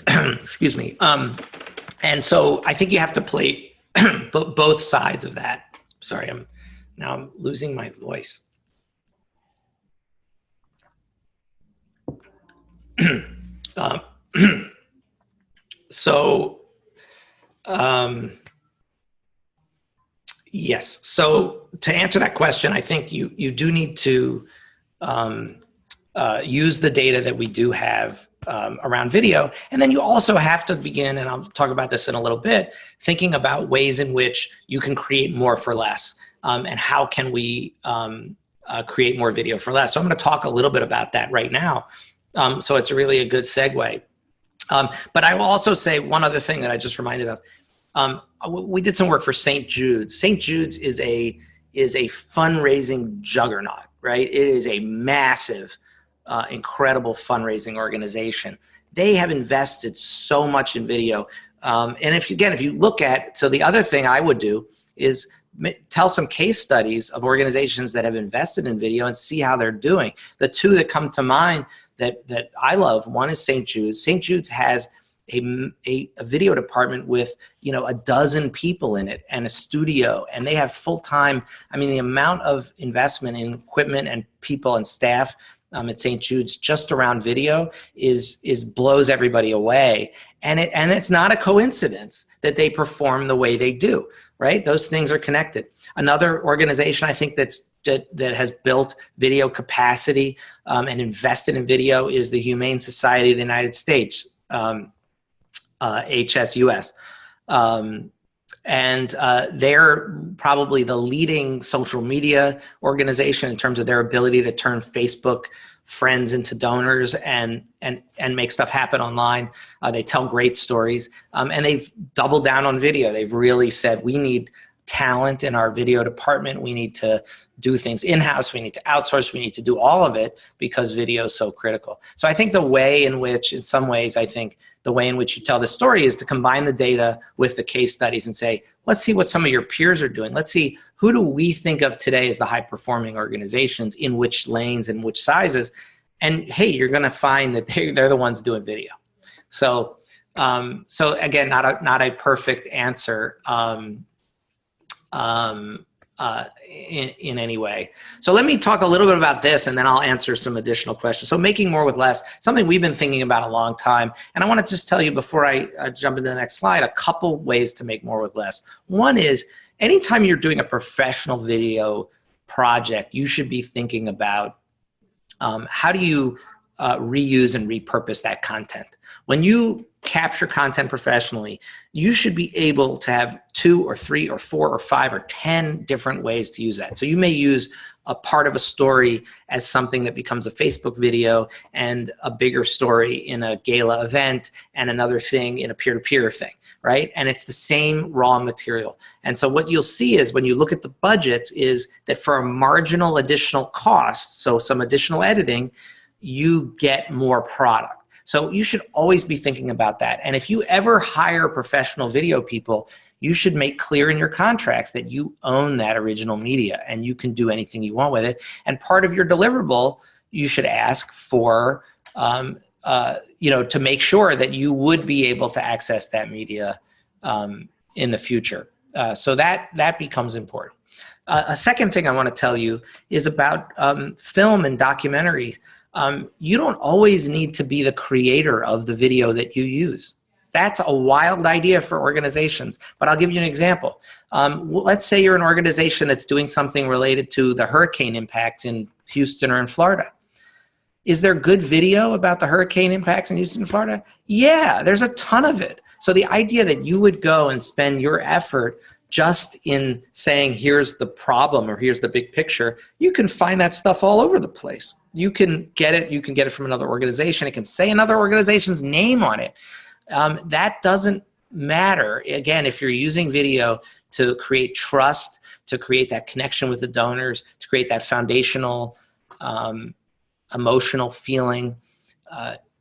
Excuse me. And so I think you have to play both sides of that. Sorry, I'm losing my voice. Yes. So to answer that question, I think you do need to use the data that we do have around video. And then you also have to begin, and I'll talk about this in a little bit, thinking about ways in which you can create more for less. And how can we create more video for less? So I'm going to talk a little bit about that right now. So it's really a good segue. But I will also say one other thing that I just reminded of. We did some work for St. Jude's. St. Jude's is a fundraising juggernaut, right? It is a massive, incredible fundraising organization. They have invested so much in video. And if you look at, so the other thing I would do is tell some case studies of organizations that have invested in video and see how they're doing. The two that come to mind that I love, one is St. Jude's. St. Jude's has a video department with, 12 people in it and a studio, and they have full-time. I mean, the amount of investment in equipment and people and staff at St. Jude's just around video is blows everybody away. And it's not a coincidence that they perform the way they do, right? Those things are connected. Another organization I think that has built video capacity and invested in video is the Humane Society of the United States, HSUS. And they're probably the leading social media organization in terms of their ability to turn Facebook friends into donors and make stuff happen online. They tell great stories, and they've doubled down on video. They've really said, we need talent in our video department. We need to do things in-house. We need to outsource. We need to do all of it because video is so critical. So I think the way in which, in some ways, I think the way in which you tell the story is to combine the data with the case studies and say, let's see what some of your peers are doing. Let's see, who do we think of today as the high-performing organizations, in which lanes and which sizes? And hey, you're going to find that they're the ones doing video. So, so again, not a perfect answer in any way. So let me talk a little bit about this, and then I'll answer some additional questions. So making more with less, something we've been thinking about a long time. And I want to just tell you before I jump into the next slide, a couple ways to make more with less. One is, anytime you're doing a professional video project, you should be thinking about how do you reuse and repurpose that content. When you capture content professionally, you should be able to have 2 or 3 or 4 or 5 or 10 different ways to use that. So you may use a part of a story as something that becomes a Facebook video, and a bigger story in a gala event, and another thing in a peer-to-peer thing, right? And it's the same raw material. And so what you'll see is, when you look at the budgets, is that for a marginal additional cost, so some additional editing, you get more product. So you should always be thinking about that. And if you ever hire professional video people, you should make clear in your contracts that you own that original media and you can do anything you want with it. And part of your deliverable, you should ask for, to make sure that you would be able to access that media in the future. So that becomes important. A second thing I want to tell you is about film and documentary. You don't always need to be the creator of the video that you use. That's a wild idea for organizations, but I'll give you an example. Let's say you're an organization that's doing something related to the hurricane impacts in Houston or in Florida. Is there good video about the hurricane impacts in Houston and Florida? Yeah, there's a ton of it. So the idea that you would go and spend your effort just in saying, here's the problem or here's the big picture, you can find that stuff all over the place. You can get it from another organization. It can say another organization's name on it. That doesn't matter. Again, if you're using video to create trust, to create that connection with the donors, to create that foundational emotional feeling.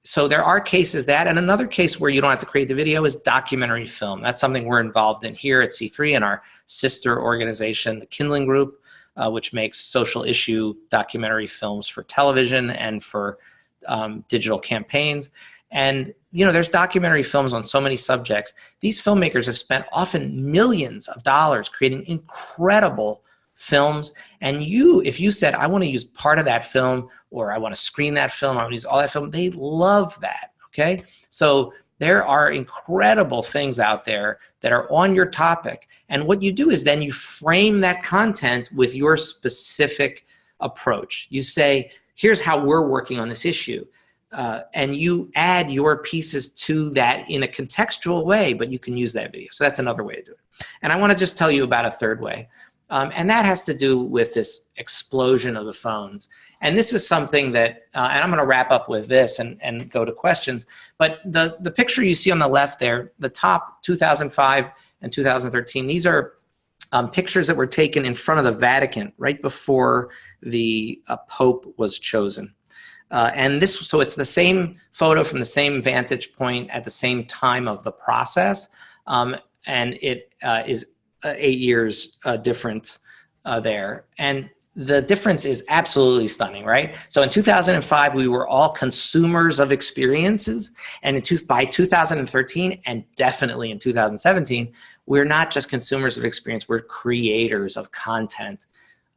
So there are cases and another case where you don't have to create the video is documentary film. That's something we're involved in here at C3 and our sister organization, the Kindling Group, which makes social issue documentary films for television and for digital campaigns. And, there's documentary films on so many subjects. These filmmakers have spent often millions of dollars creating incredible films. And if you said, I want to use part of that film, or I want to screen that film, I want to use all that film, they love that, okay? So there are incredible things out there that are on your topic. And what you do is then you frame that content with your specific approach. You say, here's how we're working on this issue. And you add your pieces to that in a contextual way, but you can use that video. So that's another way to do it. And I want to just tell you about a third way. And that has to do with this explosion of the phones. And this is something that, and I'm going to wrap up with this and go to questions. But the picture you see on the left there, the top 2005 and 2013, these are pictures that were taken in front of the Vatican right before the Pope was chosen. So it's the same photo from the same vantage point at the same time of the process. And it is 8 years difference there. And the difference is absolutely stunning, right? So in 2005, we were all consumers of experiences. And by 2013, and definitely in 2017, we're not just consumers of experience, we're creators of content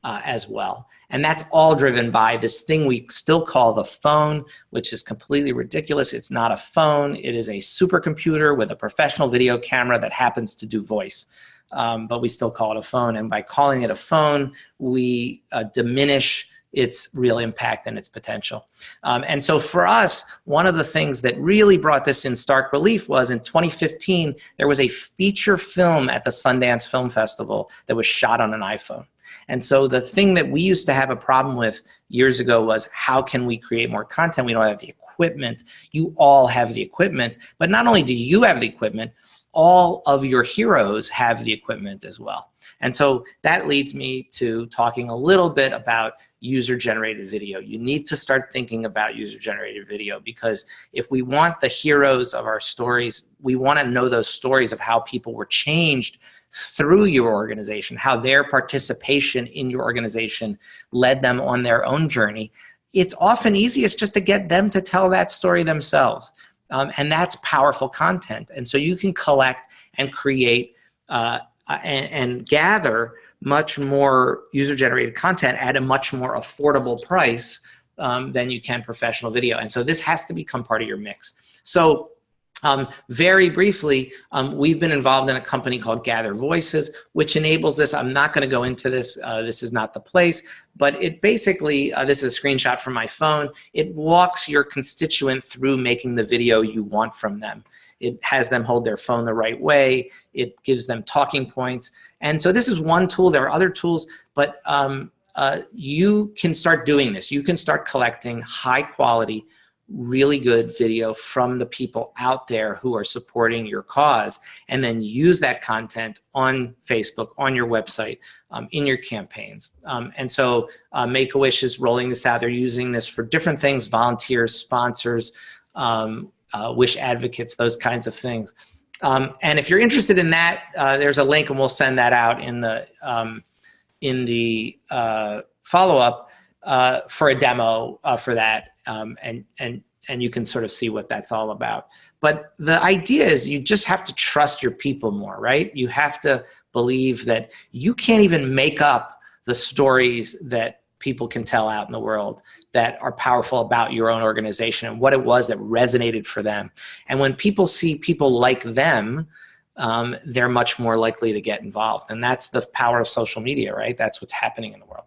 as well. And that's all driven by this thing we still call the phone, which is completely ridiculous. It's not a phone. It is a supercomputer with a professional video camera that happens to do voice. But we still call it a phone. And by calling it a phone, we diminish its real impact and its potential. And so for us, one of the things that really brought this in stark relief was in 2015, there was a feature film at the Sundance Film Festival that was shot on an iPhone. And so the thing that we used to have a problem with years ago was, how can we create more content? We don't have the equipment. You all have the equipment. But not only do you have the equipment, all of your heroes have the equipment as well. And so that leads me to talking a little bit about user-generated video. You need to start thinking about user-generated video, because if we want the heroes of our stories, we want to know those stories of how people were changed through your organization, how their participation in your organization led them on their own journey. It's often easiest just to get them to tell that story themselves. And that's powerful content. And so you can collect and create and gather much more user-generated content at a much more affordable price than you can professional video. And so this has to become part of your mix. So very briefly, we've been involved in a company called Gather Voices, which enables this. I'm not going to go into this. This is not the place. But it basically, this is a screenshot from my phone. It walks your constituent through making the video you want from them. It has them hold their phone the right way. It gives them talking points. And so this is one tool. There are other tools, but you can start doing this. You can start collecting high quality, really good video from the people out there who are supporting your cause, and then use that content on Facebook, on your website, in your campaigns. And so Make-A-Wish is rolling this out. They're using this for different things: volunteers, sponsors, wish advocates, those kinds of things. And if you're interested in that, there's a link, and we'll send that out in the follow-up for a demo for that. And you can sort of see what that's all about. But the idea is you just have to trust your people more, right? You have to believe that you can't even make up the stories that people can tell out in the world that are powerful about your own organization and what it was that resonated for them. And when people see people like them, they're much more likely to get involved. And that's the power of social media, right? That's what's happening in the world.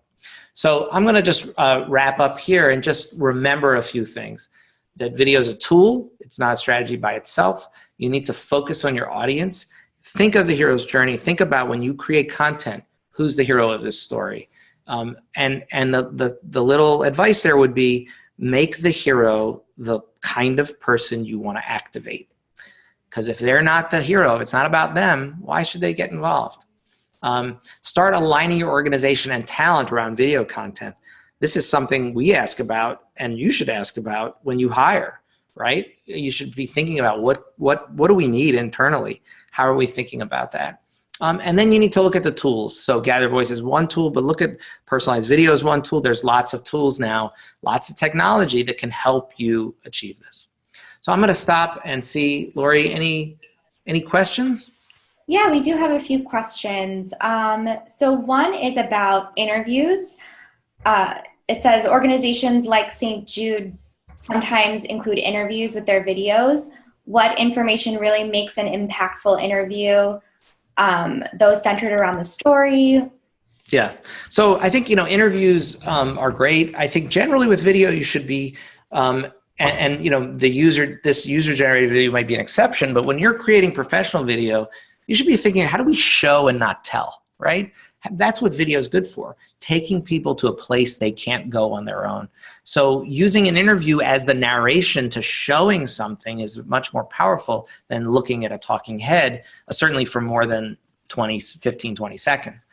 So I'm going to just wrap up here and just remember a few things. That video is a tool. It's not a strategy by itself. You need to focus on your audience. Think of the hero's journey. Think about when you create content, who's the hero of this story? And the little advice there would be, make the hero the kind of person you want to activate. Because if they're not the hero, if it's not about them, why should they get involved? Start aligning your organization and talent around video content. This is something we ask about, and you should ask about when you hire, right? You should be thinking about what do we need internally? How are we thinking about that? And then you need to look at the tools. So Gather Voice is one tool, but look at personalized video is one tool. There's lots of tools now, lots of technology that can help you achieve this. So I'm going to stop and see, Lori, any questions? Yeah, we do have a few questions. So one is about interviews. It says organizations like St. Jude sometimes include interviews with their videos. What information really makes an impactful interview? Those centered around the story. Yeah. So I think, interviews are great. I think generally with video, you should be, this user-generated video might be an exception, but when you're creating professional video, you should be thinking, how do we show and not tell, right? That's what video is good for, taking people to a place they can't go on their own. So using an interview as the narration to showing something is much more powerful than looking at a talking head, certainly for more than 15, 20 seconds.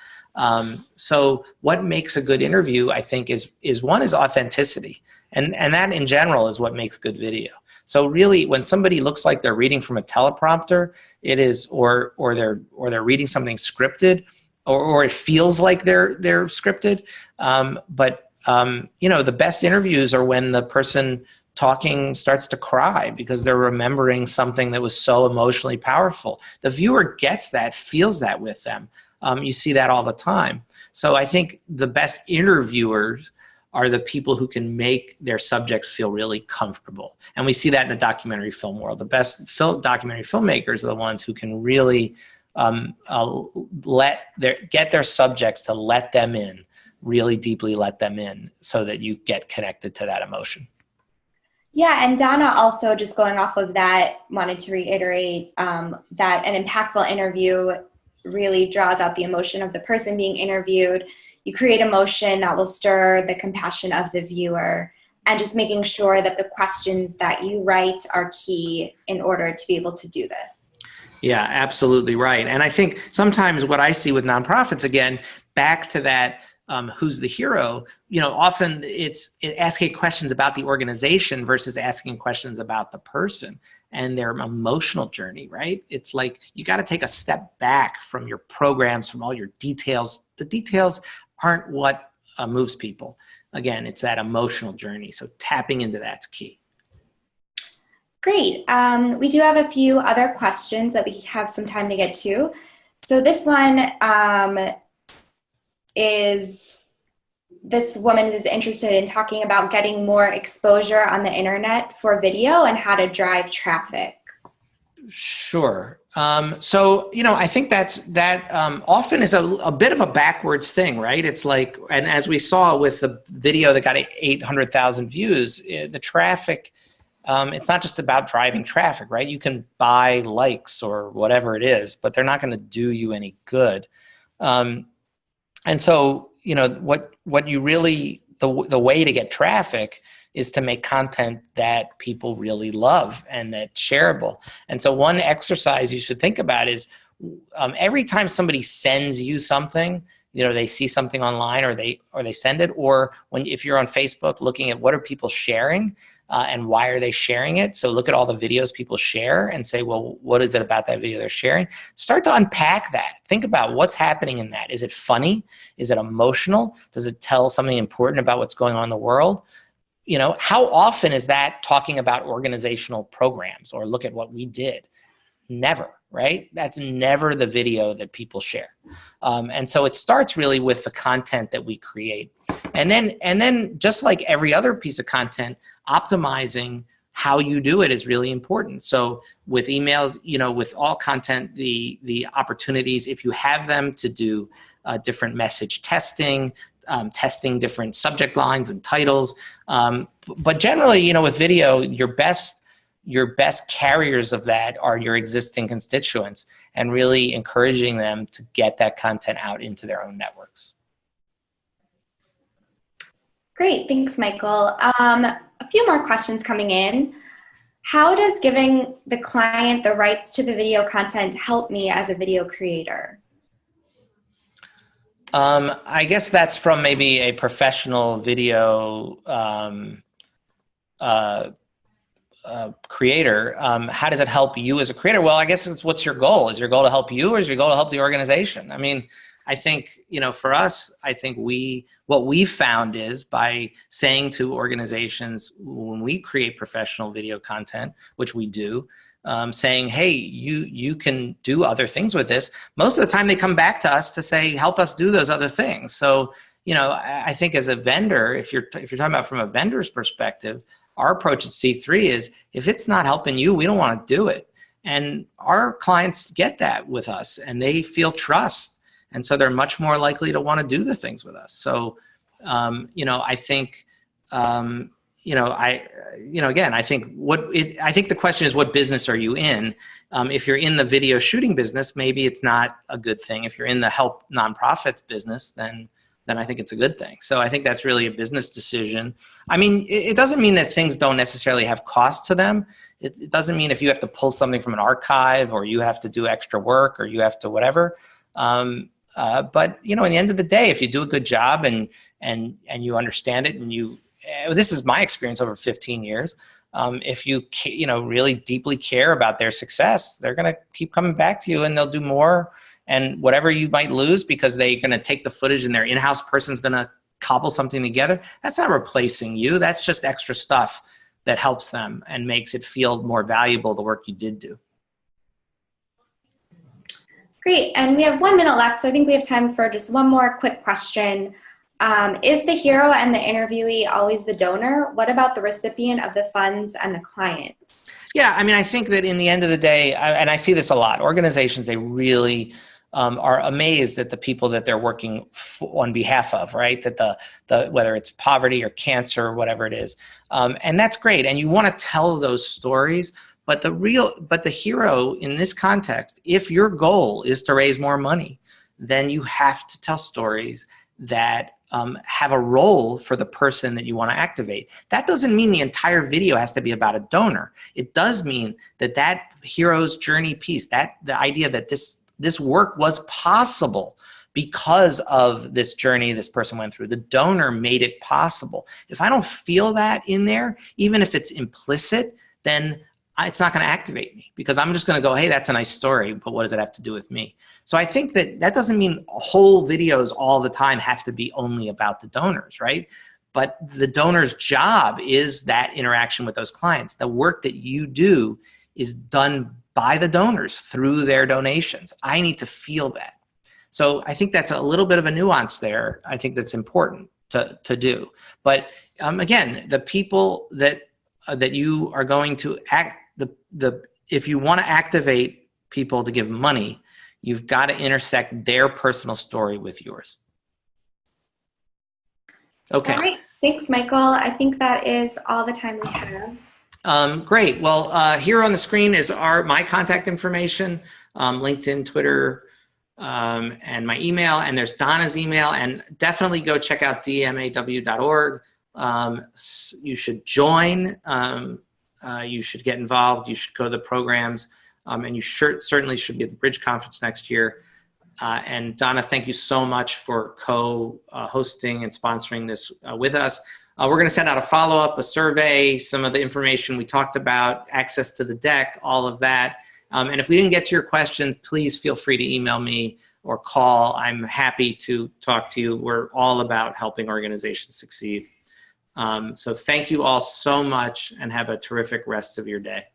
So what makes a good interview, I think, is authenticity. And that in general is what makes good video. So really, when somebody looks like they're reading from a teleprompter, it is, or they're reading something scripted, or it feels like they're scripted. The best interviews are when the person talking starts to cry because they're remembering something that was so emotionally powerful. The viewer gets that, feels that with them. You see that all the time. So I think the best interviewers are the people who can make their subjects feel really comfortable. And we see that in the documentary film world. The best documentary filmmakers are the ones who can really get their subjects to let them in, really deeply let them in, so that you get connected to that emotion. Yeah, and Donna also, just going off of that, wanted to reiterate that an impactful interview really draws out the emotion of the person being interviewed. You create emotion that will stir the compassion of the viewer, and just making sure that the questions that you write are key in order to be able to do this. Yeah, absolutely right. And I think sometimes what I see with nonprofits, again, back to that, who's the hero, often it's asking questions about the organization versus asking questions about the person and their emotional journey, right? It's like you got to take a step back from your programs, from all your details. The details aren't what moves people. Again, it's that emotional journey. So tapping into that's key. Great. We do have a few other questions that we have some time to get to. So this one is, this woman is interested in talking about getting more exposure on the internet for video and how to drive traffic. Sure. I think that often is a bit of a backwards thing, right? It's like, and as we saw with the video that got 800,000 views, the traffic, it's not just about driving traffic, right? You can buy likes or whatever it is, but they're not going to do you any good. And so, what you really, the way to get traffic is to make content that people really love and that's shareable. And so one exercise you should think about is every time somebody sends you something, they see something online or they send it, or if you're on Facebook looking at what are people sharing and why are they sharing it. So look at all the videos people share and say, well, what is it about that video they're sharing? Start to unpack that. Think about what's happening in that. Is it funny? Is it emotional? Does it tell something important about what's going on in the world? How often is that talking about organizational programs or look at what we did? Never, right? That's never the video that people share. And so it starts really with the content that we create. And then just like every other piece of content, optimizing how you do it is really important. So with emails, with all content, the opportunities, if you have them, to do different message testing, testing different subject lines and titles. But generally, with video, your best carriers of that are your existing constituents, and really encouraging them to get that content out into their own networks. Great, thanks, Michael. A few more questions coming in. How does giving the client the rights to the video content help me as a video creator? I guess that's from maybe a professional video creator. How does it help you as a creator? Well, I guess it's what's your goal? Is your goal to help you, or is your goal to help the organization? I mean, I think, for us, I think what we've found is by saying to organizations when we create professional video content, which we do, saying, hey, you can do other things with this. Most of the time they come back to us to say, help us do those other things. So, I think as a vendor, if you're talking about from a vendor's perspective, our approach at C3 is, if it's not helping you, we don't want to do it. And our clients get that with us, and they feel trust. And so they're much more likely to want to do the things with us. So, I think, again, I think the question is, what business are you in? If you're in the video shooting business, maybe it's not a good thing. If you're in the help nonprofit business, then I think it's a good thing. So I think that's really a business decision. I mean, it doesn't mean that things don't necessarily have cost to them. It doesn't mean if you have to pull something from an archive, or you have to do extra work, or you have to whatever. But in the end of the day, if you do a good job and you understand it, and this is my experience over 15 years. If you really deeply care about their success, they're going to keep coming back to you, and they'll do more. And whatever you might lose because they're going to take the footage and their in-house person's going to cobble something together, that's not replacing you. That's just extra stuff that helps them and makes it feel more valuable, the work you did do. Great, and we have 1 minute left, so I think we have time for just one more quick question. Is the hero and the interviewee always the donor? What about the recipient of the funds and the client? Yeah, I mean, I think that in the end of the day, and I see this a lot, organizations, they really are amazed at the people that they're working on behalf of, right? That the whether it's poverty or cancer or whatever it is. And that's great, and you want to tell those stories. But the hero in this context, if your goal is to raise more money, then you have to tell stories that have a role for the person that you want to activate. That doesn't mean the entire video has to be about a donor. It does mean that hero's journey piece, the idea that this work was possible because of this journey this person went through. The donor made it possible. If I don't feel that in there, even if it's implicit, then it's not going to activate me, because I'm just going to go, hey, that's a nice story, but what does it have to do with me? So I think that doesn't mean whole videos all the time have to be only about the donors, right? But the donor's job is that interaction with those clients. The work that you do is done by the donors through their donations. I need to feel that. So I think that's a little bit of a nuance there. I think that's important to do. But again, the people that you are going to if you want to activate people to give money, you've got to intersect their personal story with yours. Okay. All right. Thanks, Michael. I think that is all the time we have. Great. Well, here on the screen is my contact information, LinkedIn, Twitter, and my email. And there's Donna's email. And definitely go check out dmaw.org. You should join. You should get involved. You should go to the programs. And you certainly should be at the Bridge Conference next year. And Donna, thank you so much for co-hosting and sponsoring this with us. We're going to send out a follow-up, a survey, some of the information we talked about, access to the deck, all of that. And if we didn't get to your question, please feel free to email me or call. I'm happy to talk to you. We're all about helping organizations succeed. So thank you all so much, and have a terrific rest of your day.